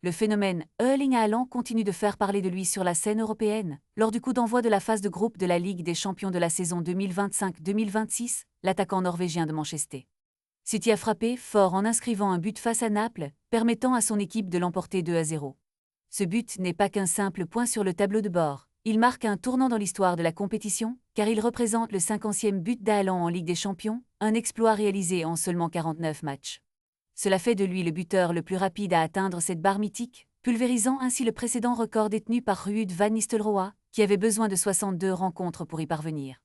Le phénomène Erling Haaland continue de faire parler de lui sur la scène européenne. Lors du coup d'envoi de la phase de groupe de la Ligue des champions de la saison 2025-2026, l'attaquant norvégien de Manchester City a frappé fort en inscrivant un but face à Naples, permettant à son équipe de l'emporter 2-0. Ce but n'est pas qu'un simple point sur le tableau de bord. Il marque un tournant dans l'histoire de la compétition, car il représente le 50e but d'Haaland en Ligue des Champions, un exploit réalisé en seulement 49 matchs. Cela fait de lui le buteur le plus rapide à atteindre cette barre mythique, pulvérisant ainsi le précédent record détenu par Ruud van Nistelrooy, qui avait besoin de 62 rencontres pour y parvenir.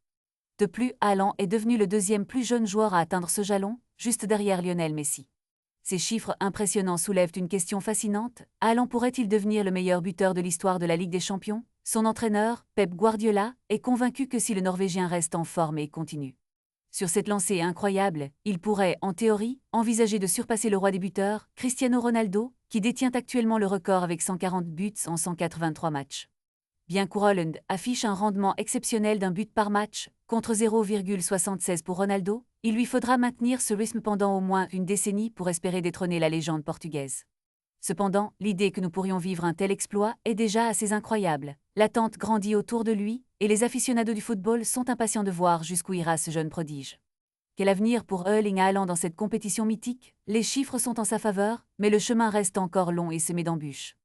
De plus, Haaland est devenu le deuxième plus jeune joueur à atteindre ce jalon, juste derrière Lionel Messi. Ces chiffres impressionnants soulèvent une question fascinante. Haaland pourrait-il devenir le meilleur buteur de l'histoire de la Ligue des Champions? Son entraîneur, Pep Guardiola, est convaincu que si le Norvégien reste en forme et continue sur cette lancée incroyable, il pourrait, en théorie, envisager de surpasser le roi des buteurs, Cristiano Ronaldo, qui détient actuellement le record avec 140 buts en 183 matchs. Bien qu'Haaland affiche un rendement exceptionnel d'un but par match, contre 0,76 pour Ronaldo, il lui faudra maintenir ce rythme pendant au moins une décennie pour espérer détrôner la légende portugaise. Cependant, l'idée que nous pourrions vivre un tel exploit est déjà assez incroyable. L'attente grandit autour de lui, et les aficionados du football sont impatients de voir jusqu'où ira ce jeune prodige. Quel avenir pour Erling Haaland dans cette compétition mythique? Les chiffres sont en sa faveur, mais le chemin reste encore long et semé d'embûches.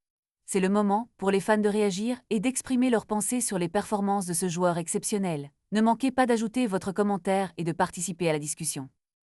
C'est le moment pour les fans de réagir et d'exprimer leurs pensées sur les performances de ce joueur exceptionnel. Ne manquez pas d'ajouter votre commentaire et de participer à la discussion.